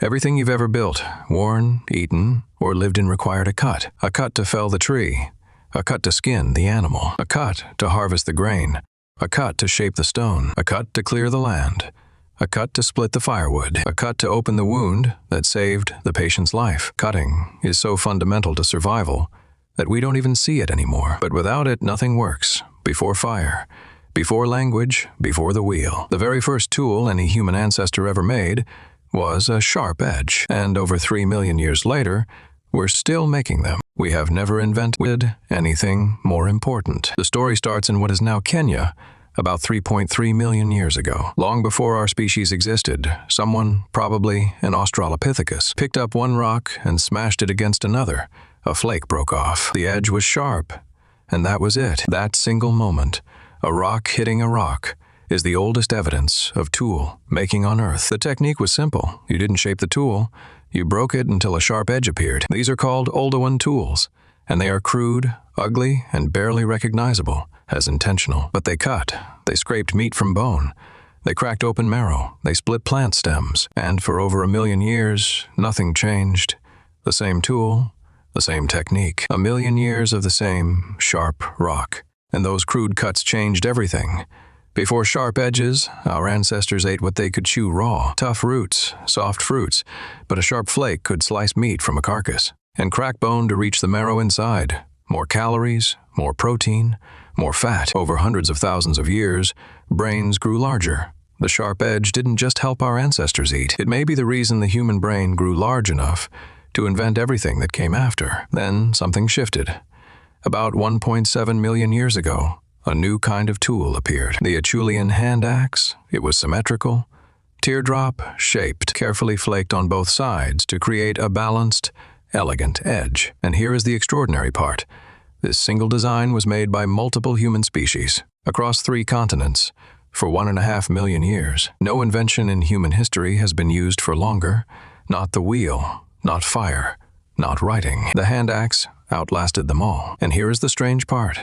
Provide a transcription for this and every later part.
Everything you've ever built, worn, eaten, or lived in required a cut. A cut to fell the tree, a cut to skin the animal, a cut to harvest the grain, a cut to shape the stone, a cut to clear the land, a cut to split the firewood, a cut to open the wound that saved the patient's life. Cutting is so fundamental to survival that we don't even see it anymore. But without it, nothing works. Before fire, before language, before the wheel. The very first tool any human ancestor ever made was a sharp edge, and over 3 million years later, we're still making them. We have never invented anything more important. The story starts in what is now Kenya, about 3.3 million years ago. Long before our species existed, someone, probably an Australopithecus, picked up one rock and smashed it against another. A flake broke off. The edge was sharp, and that was it. That single moment, a rock hitting a rock, is the oldest evidence of tool making on Earth. The technique was simple. You didn't shape the tool, you broke it until a sharp edge appeared. These are called Oldowan tools, and they are crude, ugly, and barely recognizable as intentional. But they cut. They scraped meat from bone. They cracked open marrow. They split plant stems. And for over 1 million years, nothing changed. The same tool, the same technique. 1 million years of the same sharp rock. And those crude cuts changed everything. Before sharp edges, our ancestors ate what they could chew raw. Tough roots, soft fruits, but a sharp flake could slice meat from a carcass. And crack bone to reach the marrow inside. More calories, more protein, more fat. Over hundreds of thousands of years, brains grew larger. The sharp edge didn't just help our ancestors eat. It may be the reason the human brain grew large enough to invent everything that came after. Then something shifted. About 1.7 million years ago, a new kind of tool appeared. The Acheulean hand axe. It was symmetrical, teardrop-shaped, carefully flaked on both sides to create a balanced, elegant edge. And here is the extraordinary part. This single design was made by multiple human species across 3 continents for 1.5 million years. No invention in human history has been used for longer. Not the wheel, not fire, not writing. The hand axe outlasted them all. And here is the strange part.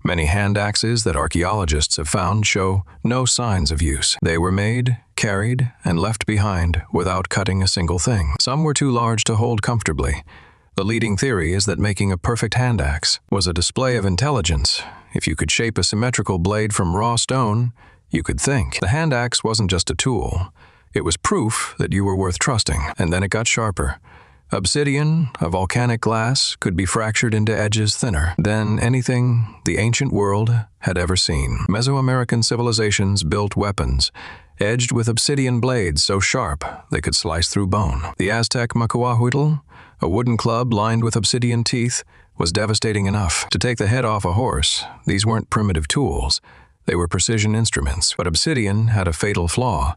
Many hand axes that archaeologists have found show no signs of use. They were made, carried, and left behind without cutting a single thing. Some were too large to hold comfortably. The leading theory is that making a perfect hand axe was a display of intelligence. If you could shape a symmetrical blade from raw stone, you could think. The hand axe wasn't just a tool. It was proof that you were worth trusting. And then it got sharper. Obsidian, a volcanic glass, could be fractured into edges thinner than anything the ancient world had ever seen. Mesoamerican civilizations built weapons, edged with obsidian blades so sharp they could slice through bone. The Aztec macuahuitl, a wooden club lined with obsidian teeth, was devastating enough to take the head off a horse. These weren't primitive tools. They were precision instruments. But obsidian had a fatal flaw.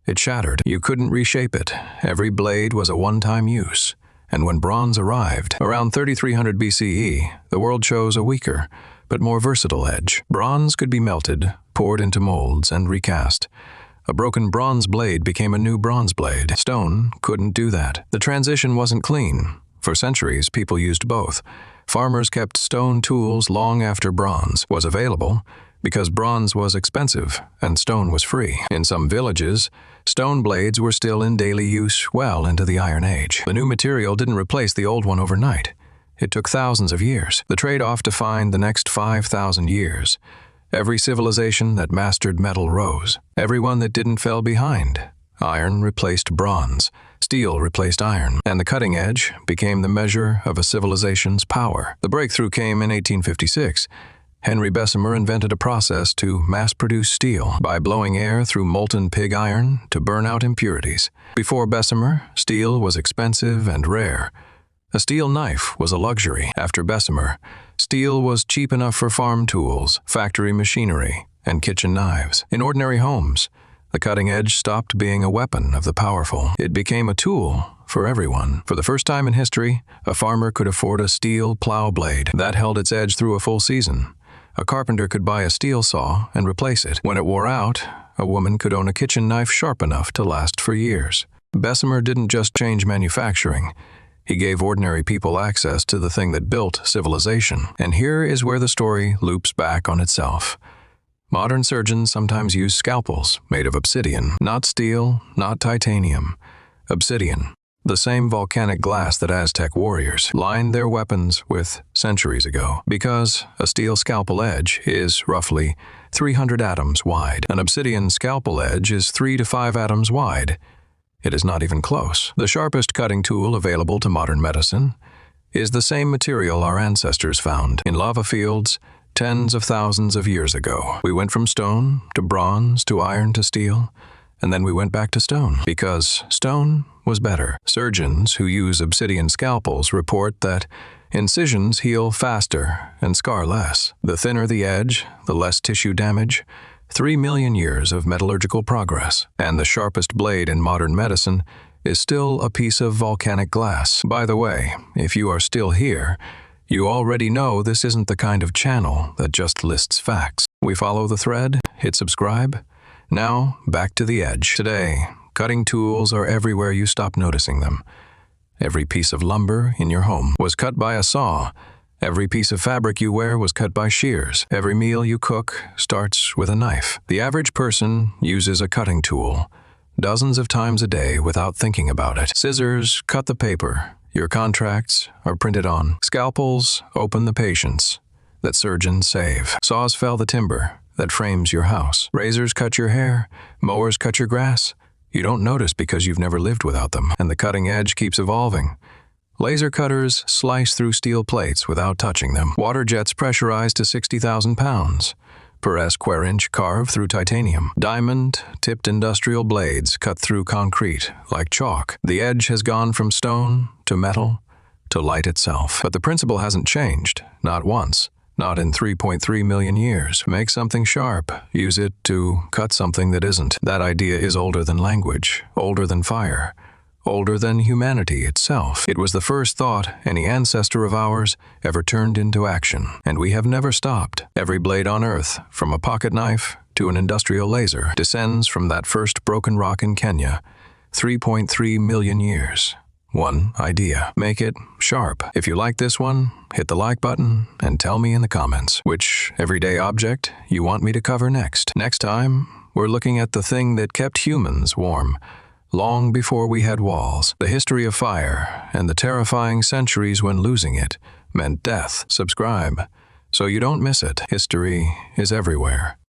It shattered. You couldn't reshape it. Every blade was a one-time use. And when bronze arrived, around 3300 BCE, the world chose a weaker, but more versatile edge. Bronze could be melted, poured into molds, and recast. A broken bronze blade became a new bronze blade. Stone couldn't do that. The transition wasn't clean. For centuries, people used both. Farmers kept stone tools long after bronze was available, because bronze was expensive and stone was free. In some villages, stone blades were still in daily use well into the Iron Age. The new material didn't replace the old one overnight. It took thousands of years. The trade-off defined the next 5,000 years. Every civilization that mastered metal rose. Every one that didn't fell behind. Iron replaced bronze. Steel replaced iron. And the cutting edge became the measure of a civilization's power. The breakthrough came in 1856. Henry Bessemer invented a process to mass-produce steel by blowing air through molten pig iron to burn out impurities. Before Bessemer, steel was expensive and rare. A steel knife was a luxury. After Bessemer, steel was cheap enough for farm tools, factory machinery, and kitchen knives. In ordinary homes, the cutting edge stopped being a weapon of the powerful. It became a tool for everyone. For the first time in history, a farmer could afford a steel plow blade that held its edge through a full season. A carpenter could buy a steel saw and replace it. When it wore out, a woman could own a kitchen knife sharp enough to last for years. Bessemer didn't just change manufacturing. He gave ordinary people access to the thing that built civilization. And here is where the story loops back on itself. Modern surgeons sometimes use scalpels made of obsidian, not steel, not titanium. Obsidian, the same volcanic glass that Aztec warriors lined their weapons with centuries ago, because a steel scalpel edge is roughly 300 atoms wide. An obsidian scalpel edge is 3 to 5 atoms wide. It is not even close. The sharpest cutting tool available to modern medicine is the same material our ancestors found in lava fields tens of thousands of years ago. We went from stone to bronze to iron to steel, and then we went back to stone, because stone was better. Surgeons who use obsidian scalpels report that incisions heal faster and scar less. The thinner the edge, the less tissue damage. 3 million years of metallurgical progress, and the sharpest blade in modern medicine is still a piece of volcanic glass. By the way, if you are still here, you already know this isn't the kind of channel that just lists facts. We follow the thread, hit subscribe. Now, back to the edge. Today, cutting tools are everywhere you stop noticing them. Every piece of lumber in your home was cut by a saw. Every piece of fabric you wear was cut by shears. Every meal you cook starts with a knife. The average person uses a cutting tool dozens of times a day without thinking about it. Scissors cut the paper your contracts are printed on. Scalpels open the patients that surgeons save. Saws fell the timber that frames your house. Razors cut your hair. Mowers cut your grass. You don't notice because you've never lived without them, and the cutting edge keeps evolving. Laser cutters slice through steel plates without touching them. Water jets pressurized to 60,000 pounds per square inch carve through titanium. Diamond-tipped industrial blades cut through concrete like chalk. The edge has gone from stone to metal to light itself. But the principle hasn't changed, not once, not in 3.3 million years. Make something sharp, use it to cut something that isn't. That idea is older than language, older than fire, older than humanity itself. It was the first thought any ancestor of ours ever turned into action, and we have never stopped. Every blade on Earth, from a pocket knife to an industrial laser, descends from that first broken rock in Kenya, 3.3 million years. One idea. Make it sharp. If you like this one, hit the like button and tell me in the comments which everyday object you want me to cover next. Next time, we're looking at the thing that kept humans warm long before we had walls, the history of fire, and the terrifying centuries when losing it meant death. Subscribe so you don't miss it. History is everywhere.